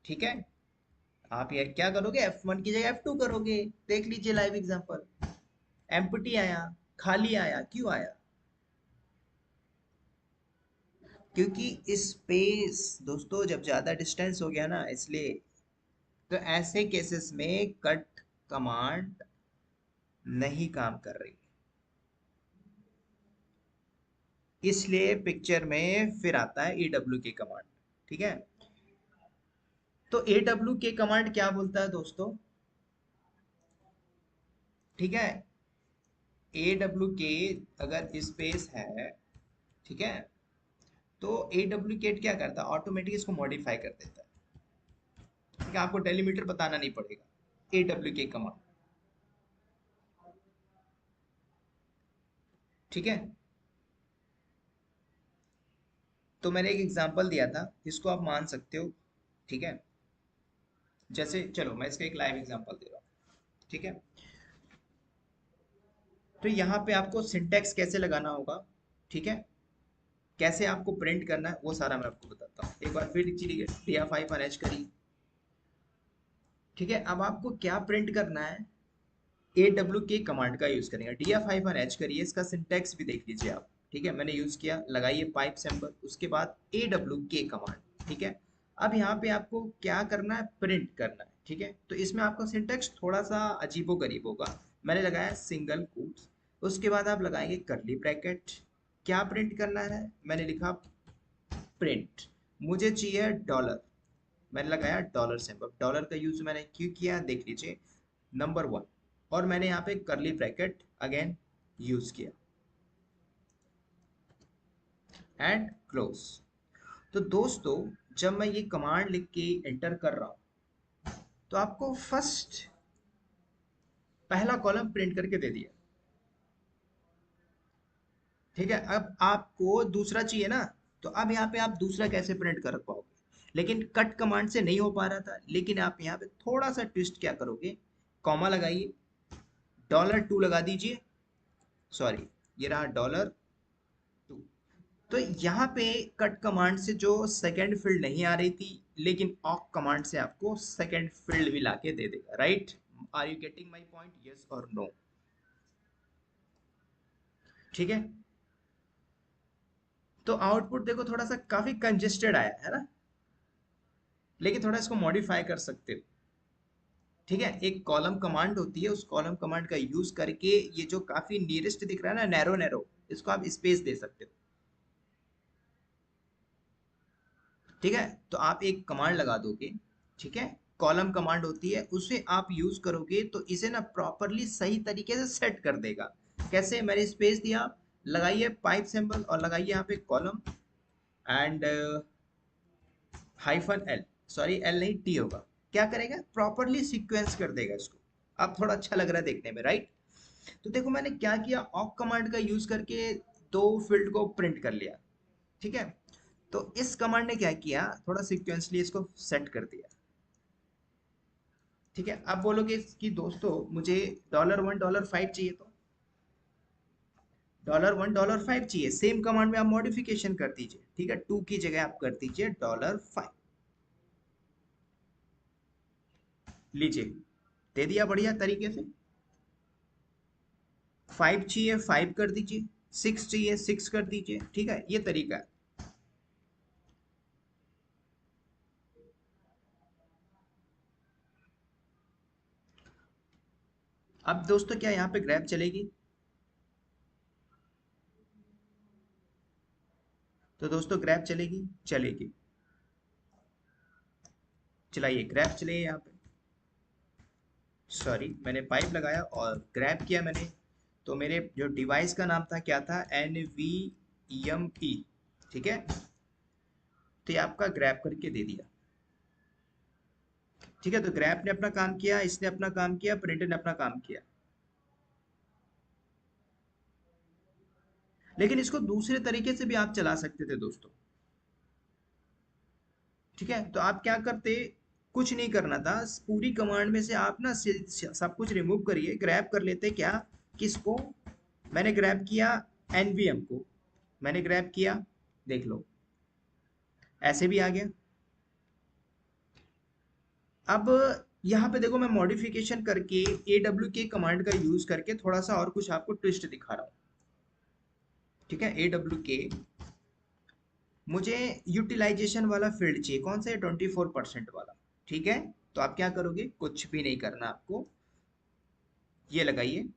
ठीक है। आप ये क्या करोगे, F1 की जगह F2 करोगे, देख लीजिए लाइव एग्जांपल, एम्प्टी आया, खाली आया, क्यों आया, क्योंकि स्पेस दोस्तों जब ज्यादा डिस्टेंस हो गया ना, इसलिए। तो ऐसे केसेस में कट कमांड नहीं काम कर रही, इसलिए पिक्चर में फिर आता है ए डब्ल्यू के कमांड, ठीक है। तो ए डब्ल्यू के कमांड क्या बोलता है दोस्तों, ठीक है, ए डब्ल्यू के अगर स्पेस है, ठीक है, तो ए डब्ल्यू केट क्या करता है, ऑटोमेटिक इसको मॉडिफाई कर देता है, ठीक है। आपको डेलीमीटर बताना नहीं पड़ेगा, ए डब्ल्यू के कमांड, ठीक है। तो मैंने एक एग्जांपल दिया था, इसको आप मान सकते हो, ठीक है। जैसे चलो मैं इसका एक लाइव एग्जांपल दे रहा हूँ, ठीक है। तो यहाँ पे आपको सिंटेक्स कैसे लगाना होगा, ठीक है, कैसे आपको प्रिंट करना है, वो सारा मैं आपको बताता हूँ। एक बार फिर चलिए डी एफ हाइफन एच करिए, ठीक है। अब आपको क्या प्रिंट करना है, ए डब्ल्यू के कमांड का यूज करेंगे, डी एफ हाइफन एच करिए, इसका सिंटेक्स भी देख लीजिए आप, ठीक है। मैंने यूज किया, लगाइए पाइप सिंबल, उसके बाद ए डब्ल्यू के कमांड, ठीक है। अब यहाँ पे आपको क्या करना है, प्रिंट करना है, ठीक है। तो इसमें आपका सिंटेक्स थोड़ा सा अजीबो गरीब होगा। मैंने लगाया सिंगल कोट्स, उसके बाद आप लगाएंगे करली ब्रैकेट। क्या प्रिंट करना है, मैंने लिखा प्रिंट, मुझे चाहिए डॉलर, मैंने लगाया डॉलर सिंबल। डॉलर का यूज मैंने क्यों किया देख लीजिए, नंबर वन। और मैंने यहाँ पे करली ब्रैकेट अगेन यूज किया एंड क्लोज। तो दोस्तों, जब मैं ये कमांड लिख के एंटर कर रहा हूं, तो आपको फर्स्ट पहला कॉलम प्रिंट करके दे दिया, ठीक है। अब आपको दूसरा चाहिए ना, तो अब यहाँ पे आप दूसरा कैसे प्रिंट कर पाओगे, लेकिन कट कमांड से नहीं हो पा रहा था। लेकिन आप यहाँ पे थोड़ा सा ट्विस्ट क्या करोगे, कॉमा लगाइए, डॉलर टू लगा दीजिए, सॉरी ये रहा डॉलर टू। तो यहाँ पे कट कमांड से जो सेकंड फील्ड नहीं आ रही थी, लेकिन ऑक कमांड से आपको सेकंड फील्ड भी लाके दे देगा, right. Are you getting my point, yes और नो? ठीक है। तो आउटपुट देखो थोड़ा सा काफी कंजेस्टेड आया है ना, लेकिन थोड़ा इसको मॉडिफाई कर सकते हो, ठीक है। एक कॉलम कमांड होती है, उस कॉलम कमांड का यूज करके ये जो काफी नियरेस्ट दिख रहा है ना, नैरो नैरो, इसको आप स्पेस दे सकते हो, ठीक है। तो आप एक कमांड लगा दोगे, ठीक है, कॉलम कमांड होती है, उसे आप यूज करोगे तो इसे ना प्रॉपरली सही तरीके से सेट कर देगा। कैसे, मैंने स्पेस दिया, लगाइए पाइप सिंबल और लगाइए यहाँ पे column and hyphen L, sorry L नहीं टी होगा। क्या करेगा, प्रॉपरली सीक्वेंस कर देगा इसको। अब थोड़ा अच्छा लग रहा है देखने में, राइट। तो देखो मैंने क्या किया, ऑक कमांड का यूज करके दो फील्ड को प्रिंट कर लिया, ठीक है। तो इस कमांड ने क्या किया, थोड़ा सीक्वेंसली इसको सेट कर दिया, ठीक है। अब बोलोगे कि दोस्तों मुझे डॉलर वन डॉलर फाइव चाहिए, तो डॉलर वन डॉलर फाइव चाहिए, सेम कमांड में आप मॉडिफिकेशन कर दीजिए, ठीक है। टू की जगह आप कर दीजिए डॉलर फाइव, लीजिए दे दिया बढ़िया तरीके से। फाइव चाहिए फाइव कर दीजिए, सिक्स चाहिए सिक्स कर दीजिए, ठीक है, ये तरीका है। अब दोस्तों क्या यहाँ पे ग्रैब चलेगी, तो दोस्तों ग्रैब चलेगी, चलेगी, चलाइए ग्रैब चलिए यहाँ पे। सॉरी मैंने पाइप लगाया और ग्रैब किया मैंने, तो मेरे जो डिवाइस का नाम था क्या था, NVMe, ठीक है। तो ये आपका ग्रैब करके दे दिया, ठीक है। तो ग्रैब ने अपना काम किया, इसने अपना काम किया, प्रिंटर ने अपना काम किया। लेकिन इसको दूसरे तरीके से भी आप चला सकते थे दोस्तों, ठीक है। तो आप क्या करते, कुछ नहीं करना था, पूरी कमांड में से आप ना सब कुछ रिमूव करिए, ग्रैब कर लेते क्या, किसको, मैंने ग्रैब किया एनवीएम को, मैंने ग्रैब किया, देख लो ऐसे भी आ गया। अब यहाँ पे देखो मैं मॉडिफिकेशन करके AW के कमांड का यूज करके थोड़ा सा और कुछ आपको ट्विस्ट दिखा रहा हूँ, ठीक है। AW के मुझे यूटिलाइजेशन वाला फील्ड चाहिए, कौन सा है, 24% वाला, ठीक है। तो आप क्या करोगे, कुछ भी नहीं करना आपको, ये लगाइए,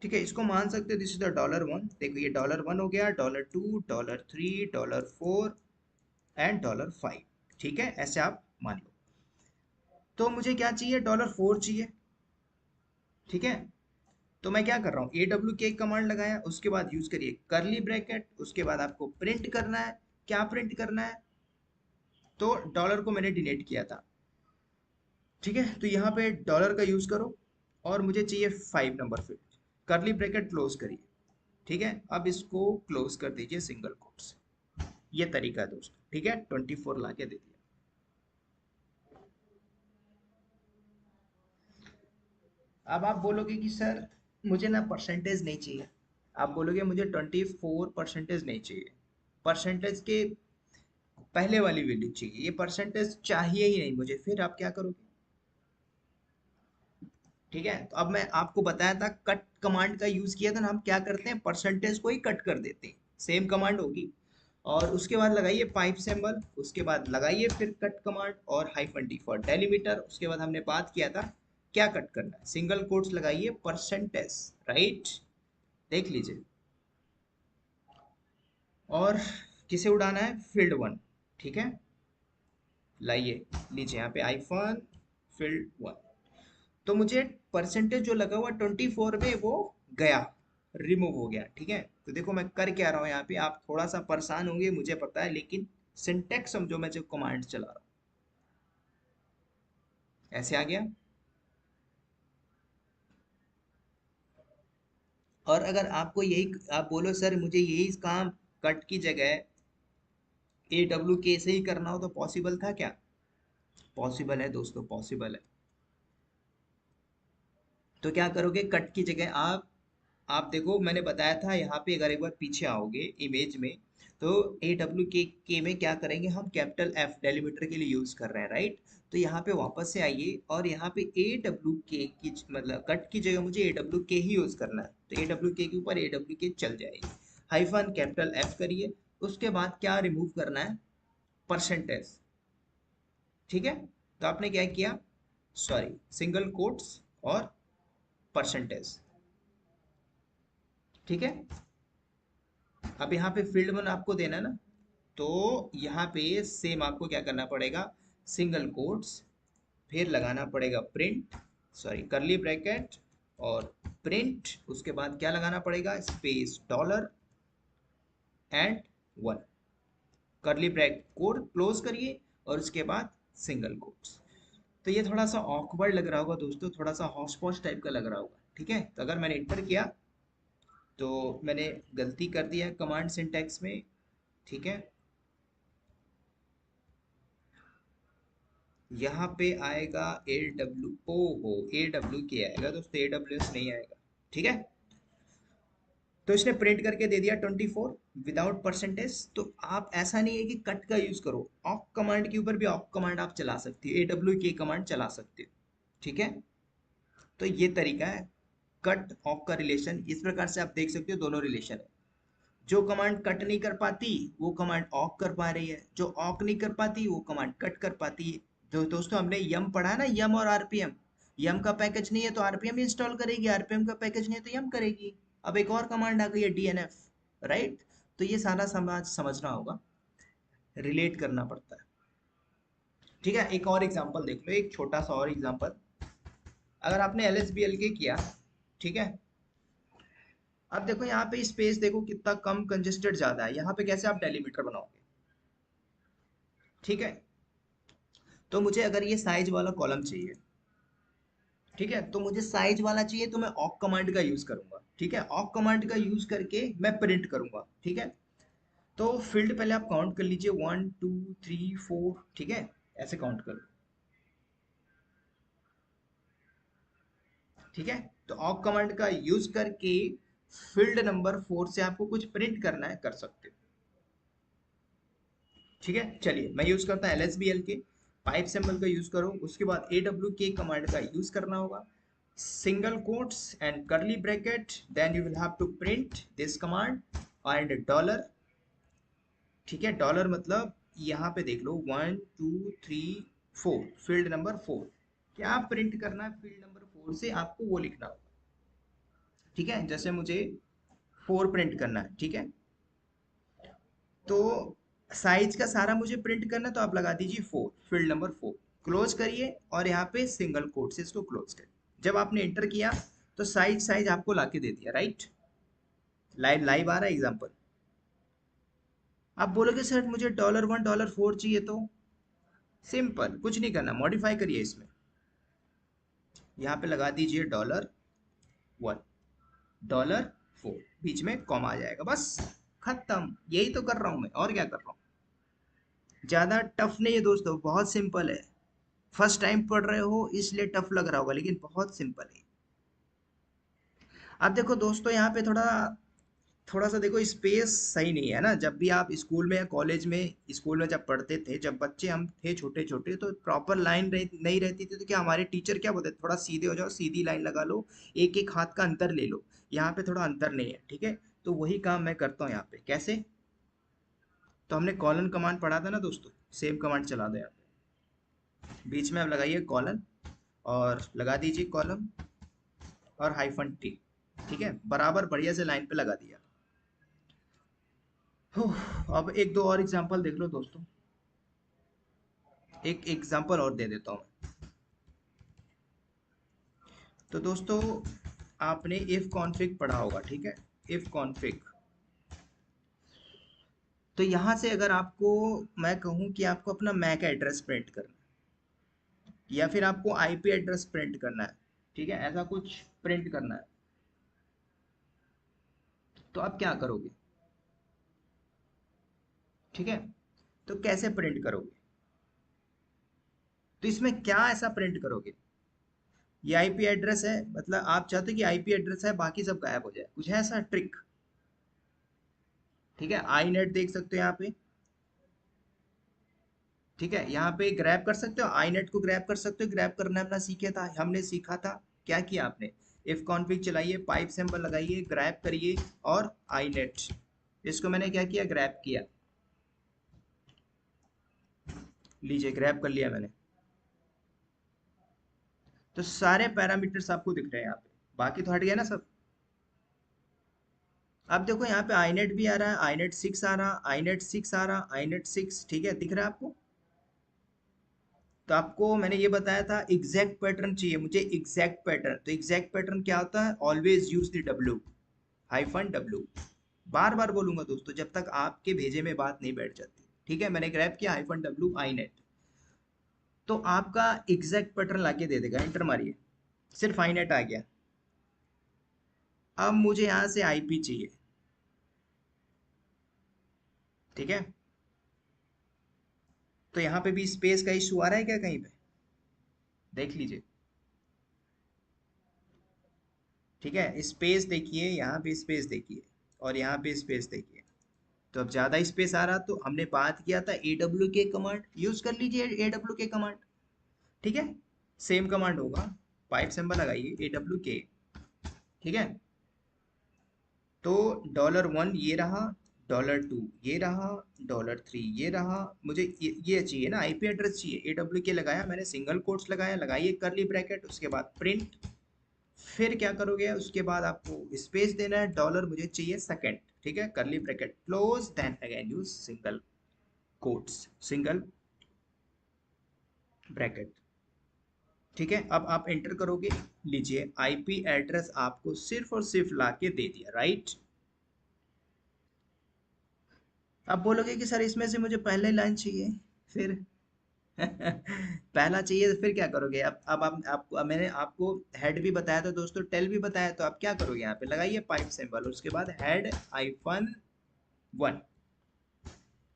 ठीक है। इसको मान सकते हो this is the dollar one, देखो ये डॉलर वन हो गया, dollar two, dollar three, dollar four and dollar five, ठीक है, ऐसे आप मान लो। तो मुझे क्या चाहिए, डॉलर फोर चाहिए, ठीक है। तो मैं क्या कर रहा हूँ, AW के कमांड लगाया, उसके बाद यूज करिए करली ब्रैकेट, उसके बाद आपको प्रिंट करना है। क्या प्रिंट करना है, तो डॉलर को मैंने डिलीट किया था, ठीक है। तो यहाँ पे डॉलर का यूज करो और मुझे चाहिए फाइव नंबर फील्ड, करली ब्रैकेट क्लोज करिए, ठीक है। अब इसको क्लोज कर दीजिए सिंगल कोट से, ये तरीका है दोस्तों, ठीक है। 24 ला के दे दिया। अब आप बोलोगे कि सर मुझे ना परसेंटेज नहीं चाहिए, आप बोलोगे मुझे 24% नहीं चाहिए, परसेंटेज के पहले वाली वैल्यू चाहिए, ये परसेंटेज चाहिए ही नहीं मुझे, फिर आप क्या करोगे, ठीक है। तो अब मैं आपको बताया था कट कमांड का यूज किया था ना, हम क्या करते हैं परसेंटेज को ही कट कर देते हैं, सेम कमांड होगी, और उसके बाद लगाइए पाइप सिंबल, उसके बाद लगाइए फिर कट कमांड और हाइफन डी फॉर डेलीमीटर। उसके बाद हमने बात किया था क्या कट करना है, सिंगल कोट्स लगाइए परसेंटेज, राइट, देख लीजिए। और किसे उड़ाना है, फील्ड वन, ठीक है, लाइए, लीजिए यहाँ पे आईफोन फील्ड वन। तो मुझे परसेंटेज जो लगा हुआ 24 में वो गया, रिमूव हो गया, ठीक है। तो देखो मैं कर क्या रहा हूँ यहाँ पे, आप थोड़ा सा परेशान होंगे मुझे पता है, लेकिन सिंटेक्स समझो, मैं जो कमांड चला रहा हूँ ऐसे आ गया। और अगर आपको यही, आप बोलो सर मुझे यही काम कट की जगह ए डब्ल्यू के से ही करना हो, तो पॉसिबल था क्या, पॉसिबल है दोस्तों, पॉसिबल है। तो क्या करोगे, कट की जगह आप देखो मैंने बताया था यहाँ पे, अगर एक बार पीछे आओगे इमेज में, तो ए डब्ल्यू के में क्या करेंगे हम, कैपिटल एफ डेलीमीटर के लिए यूज कर रहे हैं, राइट। तो यहाँ पे वापस से आइए और यहाँ पे ए डब्ल्यू के की मतलब कट की जगह मुझे ए डब्ल्यू के ही यूज करना है, तो ए डब्ल्यू के ऊपर ए डब्ल्यू के चल जाएगी। हाइफन कैपिटल एफ करिए, उसके बाद क्या रिमूव करना है, परसेंटेज, ठीक है। तो आपने क्या किया, सॉरी, सिंगल कोट्स और परसेंटेज, ठीक है। अब यहाँ पे फील्ड वन आपको देना है ना, तो यहाँ पे सेम आपको क्या करना पड़ेगा, सिंगल कोट्स, फिर लगाना पड़ेगा प्रिंट, सॉरी करली ब्रैकेट और प्रिंट, उसके बाद क्या लगाना पड़ेगा, स्पेस डॉलर एंड वन, करली ब्रैकेट कोड क्लोज करिए और उसके बाद सिंगल कोट्स। तो ये थोड़ा सा ऑकवर्ड लग रहा होगा दोस्तों, थोड़ा सा हॉश पॉश टाइप का लग रहा होगा, ठीक है। तो अगर मैंने इंटर किया तो मैंने गलती कर दिया है कमांड सिंटैक्स में, ठीक है। यहाँ पे आएगा ए डब्ल्यू, ओ हो, ए डब्ल्यू के आएगा दोस्तों, ए डब्ल्यू एस नहीं आएगा, ठीक है। तो इसने प्रिंट करके दे दिया 24 विदाउट परसेंटेज। तो आप ऐसा नहीं है कि कट का यूज करो, ऑक कमांड के ऊपर भी ऑक कमांड आप चला सकते हो, ए डब्ल्यू के कमांड चला सकते हो, ठीक है। तो ये तरीका है कट ऑक का रिलेशन, इस प्रकार से आप देख सकते हो दोनों रिलेशन है। जो कमांड कट नहीं कर पाती वो कमांड ऑक कर पा रही है, जो ऑक नहीं कर पाती वो कमांड कट कर पाती है। तो दोस्तों हमने यम पढ़ा है ना, यम और आरपीएम, यम का पैकेज नहीं है तो आरपीएम इंस्टॉल करेगी, आरपीएम का पैकेज नहीं है तो यम करेगी। अब एक और कमांड आ गई है डीएनएफ, राइट। तो ये सारा समाज समझना होगा, रिलेट करना पड़ता है, ठीक है। एक और एग्जांपल देख लो, एक छोटा सा और एग्जांपल। अगर आपने एल एस बी एल के किया, ठीक है, अब देखो यहाँ पे स्पेस देखो कितना कम, कंजेस्टेड ज्यादा है, यहाँ पे कैसे आप डेलीमीटर बनाओगे, ठीक है। तो मुझे अगर ये साइज वाला कॉलम चाहिए, ठीक है, तो मुझे साइज वाला चाहिए तो मैं ऑक कमांड का यूज करूंगा, ठीक है। ऑक कमांड का यूज करके मैं प्रिंट करूंगा, ठीक है। तो फील्ड पहले आप काउंट कर लीजिए, 1 2 3 4, ठीक है, ऐसे काउंट कर लो, ठीक है। तो ऑक कमांड का यूज करके फील्ड नंबर 4 से आपको कुछ प्रिंट करना है, कर सकते हो, ठीक है। चलिए मैं यूज करता हूँ L S B L K, pipe symbol का यूज करो, उसके बाद ए डब्ल्यू के कमांड का यूज करना होगा, single quotes and curly bracket, then you will have to print this command and dollar, ठीक है। डॉलर मतलब यहाँ पे देख लो 1 2 3 4, फील्ड नंबर 4, क्या प्रिंट करना है, फील्ड नंबर 4 से आपको वो लिखना होगा, ठीक है। जैसे मुझे 4 प्रिंट करना है, ठीक है। तो साइज का सारा मुझे प्रिंट करना है, तो आप लगा दीजिए 4, फील्ड नंबर 4, क्लोज करिए और यहाँ पे सिंगल कोट से इसको क्लोज करिए। जब आपने एंटर किया तो साइज साइज आपको लाके दे दिया, राइट। लाइव लाइव आ रहा है एग्जांपल। आप बोलोगे सर मुझे $1 $4 चाहिए, तो सिंपल, कुछ नहीं करना, मॉडिफाई करिए इसमें, यहाँ पे लगा दीजिए $1 $4, बीच में कॉमा आ जाएगा, बस खत्म। यही तो कर रहा हूं मैं, और क्या कर रहा हूँ, ज्यादा टफ नहीं है दोस्तों, बहुत सिंपल है। फर्स्ट टाइम पढ़ रहे हो इसलिए टफ लग रहा होगा, लेकिन बहुत सिंपल है। अब देखो दोस्तों यहाँ पे थोड़ा थोड़ा सा देखो, स्पेस सही नहीं है ना। जब भी आप स्कूल में या कॉलेज में, स्कूल में जब पढ़ते थे, जब बच्चे हम थे छोटे छोटे, तो प्रॉपर लाइन नहीं रहती थी, तो क्या हमारे टीचर क्या बोलते थे, थोड़ा सीधे हो जाओ, सीधी लाइन लगा लो, एक एक हाथ का अंतर ले लो। यहाँ पे थोड़ा अंतर नहीं है, ठीक है। तो वही काम मैं करता हूँ यहाँ पे, कैसे, तो हमने कॉलन कमांड पढ़ा था ना दोस्तों, सेम कमांड चला दो यहाँ पे। बीच में आप लगाइए कॉलन और लगा दीजिए कॉलम और हाइफन टी। ठीक है, बराबर बढ़िया से लाइन पे लगा दिया। अब एक दो और एग्जांपल देख लो दोस्तों, एक एग्जांपल और दे देता हूँ। तो दोस्तों आपने इफ कॉन्फिग पढ़ा होगा, ठीक है, इफ कॉन्फिग। तो यहाँ से अगर आपको मैं कहूँ कि आपको अपना मैक एड्रेस प्रिंट करना है या फिर आपको आईपी एड्रेस प्रिंट करना है, ठीक है, ऐसा कुछ प्रिंट करना है, तो आप क्या करोगे? ठीक है, तो कैसे प्रिंट करोगे? तो इसमें क्या ऐसा प्रिंट करोगे? ये आईपी एड्रेस है, मतलब आप चाहते हो कि आईपी एड्रेस है बाकी सब गायब हो जाए, कुछ है ऐसा ट्रिक? ठीक है, आई नेट देख सकते हो यहाँ पे। ठीक है, यहाँ पे ग्रैब कर सकते हो, आई नेट को ग्रैब कर सकते हो। ग्रैब करना अपना सीखे था, हमने सीखा था। क्या किया आपने? इफ कॉन्फिग चलाइए, पाइप सिंबल लगाइए, ग्रैब करिए और आई नेट, इसको मैंने क्या किया, ग्रैब किया। लीजिए ग्रैब कर लिया मैंने। तो सारे पैरामीटर्स आपको दिख रहे हैं यहाँ पे, बाकी तो हट गया ना सब। अब देखो यहाँ पे आईनेट भी आ रहा है, आईनेट 6 आ रहा, आईनेट 6 आ रहा, आईनेट 6, ठीक है, दिख रहा है आपको? तो आपको मैंने ये बताया था एग्जैक्ट पैटर्न चाहिए मुझे, एग्जैक्ट पैटर्न। तो एग्जैक्ट पैटर्न क्या होता है? Always use the W, hyphen W. बार बार बोलूंगा दोस्तों जब तक आपके भेजे में बात नहीं बैठ जाती। ठीक है, मैंने ग्रैब किया हाइफन डब्ल्यू आई नेट, तो आपका एग्जैक्ट पैटर्न लाके दे देगा। एंटर मारिए, सिर्फ आई नेट आ गया। अब मुझे यहाँ से आईपी चाहिए, ठीक है, तो यहाँ पे भी स्पेस का इशू आ रहा है क्या कहीं पे? देख लीजिए। ठीक है, स्पेस देखिए, यहाँ पे स्पेस देखिए और यहाँ पे स्पेस देखिए। तो अब ज्यादा स्पेस आ रहा, तो हमने बात किया था ए डब्ल्यू के कमांड यूज कर लीजिए, ए डब्ल्यू के कमांड। ठीक है, सेम कमांड होगा, पाइप सिंबल लगाइए ए डब्ल्यू के। ठीक है, तो $1 ये रहा, $2 ये रहा, $3 ये रहा। मुझे ये चाहिए ना, आईपी एड्रेस चाहिए। ए डब्ल्यू के लगाया मैंने, सिंगल कोट्स लगाया, लगाइए करली ब्रैकेट, उसके बाद प्रिंट। फिर क्या करोगे, उसके बाद आपको स्पेस देना है, डॉलर मुझे चाहिए सेकंड। ठीक है, curly bracket close, then again use single quotes, single bracket. ठीक है, अब आप एंटर करोगे, लीजिए आईपी एड्रेस आपको सिर्फ और सिर्फ लाके दे दिया, राइट? आप बोलोगे कि सर इसमें से मुझे पहले लाइन चाहिए, फिर पहला चाहिए तो फिर क्या करोगे? अब आप, आपको अब मैंने आपको हेड भी बताया था दोस्तों, टेल भी बताया, तो आप क्या करोगे? यहाँ पे लगाइए पाइप सिंबल, उसके बाद हेड आइफन 1।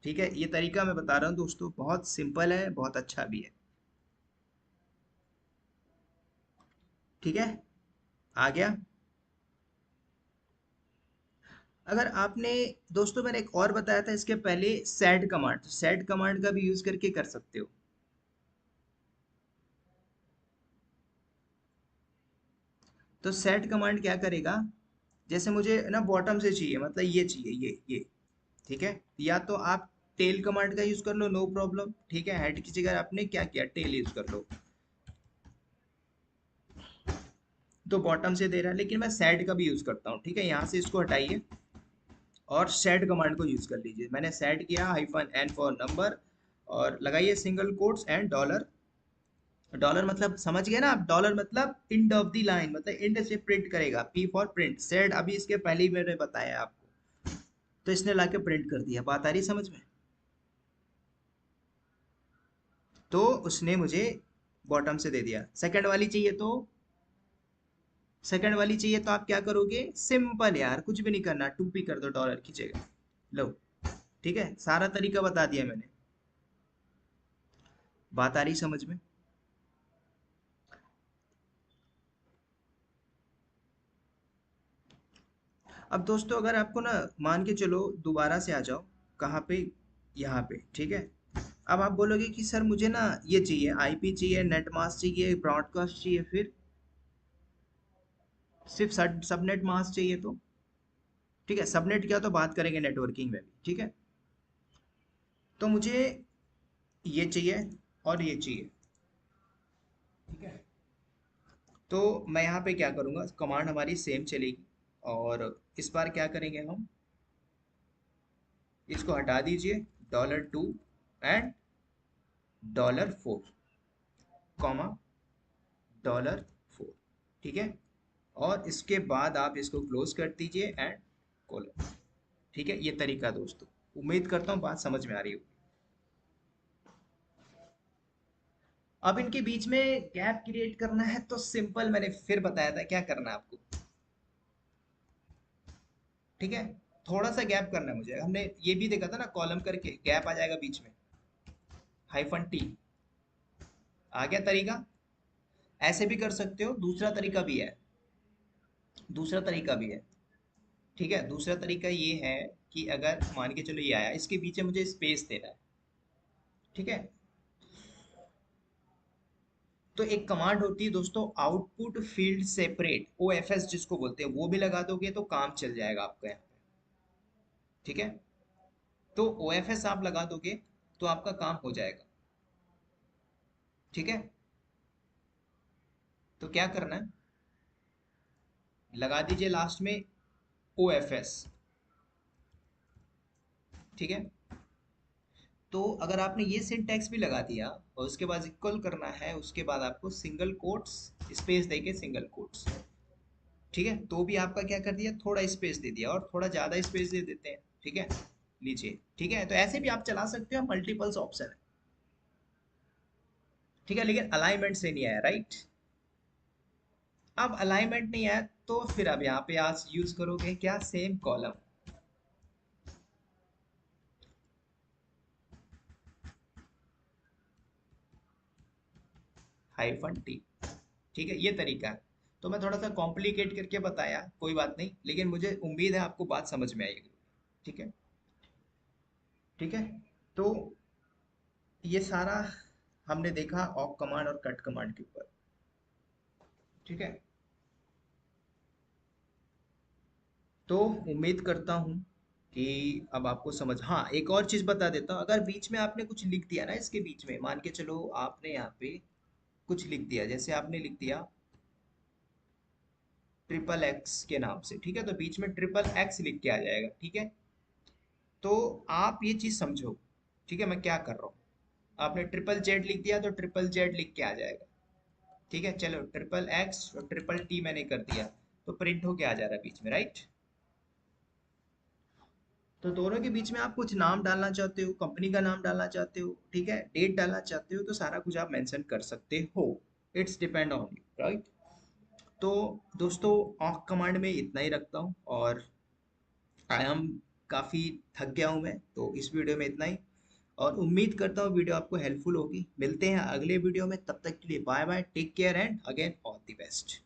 ठीक है, ये तरीका मैं बता रहा हूँ दोस्तों, बहुत सिंपल है, बहुत अच्छा भी है। ठीक है, आ गया। अगर आपने, दोस्तों मैंने एक और बताया था इसके पहले, सेड कमांड, सेड कमांड का भी यूज करके कर सकते हो। तो सेट कमांड क्या करेगा, जैसे मुझे ना बॉटम से चाहिए, मतलब ये चाहिए, ये। ठीक है, या तो आप टेल कमांड का यूज कर लो, नो प्रॉब्लम। ठीक है, हेड की जगह आपने क्या किया, टेल यूज कर लो, तो बॉटम से दे रहा है। लेकिन मैं सेड का भी यूज करता हूँ। ठीक है, यहाँ से इसको हटाइए और सेड कमांड को यूज कर लीजिए। मैंने सेड किया हाइफन एन फॉर नंबर और लगाइए single quotes and dollar. Dollar मतलब समझ गए ना आप, डॉलर मतलब इंड ऑफ द लाइन, मतलब इंड से प्रिंट करेगा, पी फॉर प्रिंट। सेड अभी इसके पहले ही मैंने बताया आपको, तो इसने लाके प्रिंट कर दिया। बात आ रही समझ में? तो उसने मुझे बॉटम से दे दिया। सेकंड वाली चाहिए तो, सेकंड वाली चाहिए तो आप क्या करोगे, सिंपल यार, कुछ भी नहीं करना, टू पी कर दो डॉलर की जगह। लो, ठीक है, सारा तरीका बता दिया मैंने। बात आ रही समझ में? अब दोस्तों अगर आपको ना, मान के चलो दोबारा से आ जाओ, कहाँ पे, यहाँ पे। ठीक है, अब आप बोलोगे कि सर मुझे ना ये चाहिए, आईपी चाहिए, नेट मास्क चाहिए, ब्रॉडकास्ट चाहिए, फिर सिर्फ सबनेट मास्क चाहिए तो। ठीक है, सबनेट क्या, तो बात करेंगे नेटवर्किंग में भी। ठीक है, तो मुझे ये चाहिए और ये चाहिए, ठीक है। तो मैं यहाँ पे क्या करूँगा, कमांड हमारी सेम चलेगी, और इस बार क्या करेंगे हम, इसको हटा दीजिए, $2 एंड $4, कॉमा $4, ठीक है। और इसके बाद आप इसको क्लोज कर दीजिए एंड कोलन, ठीक है। ये तरीका दोस्तों, उम्मीद करता हूँ बात समझ में आ रही हो। अब इनके बीच में गैप क्रिएट करना है तो सिंपल, मैंने फिर बताया था क्या करना है आपको, ठीक है। थोड़ा सा गैप करना है मुझे, हमने ये भी देखा था ना, कॉलम करके गैप आ जाएगा बीच में, -T, आ गया तरीका। ऐसे भी कर सकते हो, दूसरा तरीका भी है, दूसरा तरीका भी है, ठीक है। दूसरा तरीका ये है कि अगर मान के चलो ये आया, इसके बीच में मुझे स्पेस देना है, ठीक है। तो एक कमांड होती है दोस्तों, आउटपुट फील्ड सेपरेट, OFS जिसको बोलते हैं, वो भी लगा दोगे तो काम चल जाएगा आपका यहाँ पे, ठीक है। तो OFS आप लगा दोगे तो आपका काम हो जाएगा, ठीक है। तो क्या करना है, लगा दीजिए लास्ट में OFS, ठीक है। तो अगर आपने ये सिंटैक्स भी लगा दिया और उसके बाद इक्वल करना है, उसके बाद आपको सिंगल कोट्स, स्पेस देके सिंगल कोट्स, ठीक है। तो भी आपका क्या कर दिया, थोड़ा स्पेस दे दिया, और थोड़ा ज्यादा स्पेस दे देते हैं, ठीक है। लीजिए, ठीक है। तो ऐसे भी आप चला सकते हो, मल्टीपल्स ऑप्शन है, ठीक है। लेकिन अलाइनमेंट से नहीं आया, राइट। अब अलाइनमेंट नहीं आया तो फिर अब यहाँ पे आज यूज करोगे क्या, सेम कॉलम, -T, ठीक है। ये तरीका है। तो मैं थोड़ा सा कॉम्प्लिकेट करके बताया, कोई बात नहीं, लेकिन मुझे उम्मीद है आपको बात समझ में आएगी, ठीक है, ठीक है। तो ये सारा हमने देखा ऑक कमांड और कट कमांड के ऊपर, ठीक है। तो उम्मीद करता हूँ कि अब आपको समझ, हाँ एक और चीज बता देता हूँ, अगर बीच में आपने कुछ लिख दिया ना, इसके बीच में मान के चलो आपने यहाँ पे कुछ लिख दिया, जैसे आपने लिख दिया XXX के नाम से, ठीक है। तो बीच में XXX लिख के आ जाएगा, ठीक है। तो आप ये चीज समझो, ठीक है, मैं क्या कर रहा हूँ। आपने ZZZ लिख दिया तो ZZZ लिख के आ जाएगा, ठीक है। चलो XXX और TTT मैंने कर दिया, तो प्रिंट होके आ जा रहा है बीच में, राइट। तो दोनों के बीच में आप कुछ नाम डालना चाहते हो, कंपनी का नाम डालना चाहते हो, ठीक है, डेट डालना चाहते हो, तो सारा कुछ आप मेंशन कर सकते हो, it's depend on you, right. तो दोस्तों, ऑक कमांड में इतना ही रखता हूँ, और आई एम काफ़ी थक गया हूँ मैं, तो इस वीडियो में इतना ही, और उम्मीद करता हूँ वीडियो आपको हेल्पफुल होगी। मिलते हैं अगले वीडियो में, तब तक के लिए bye bye, take care and again all the best.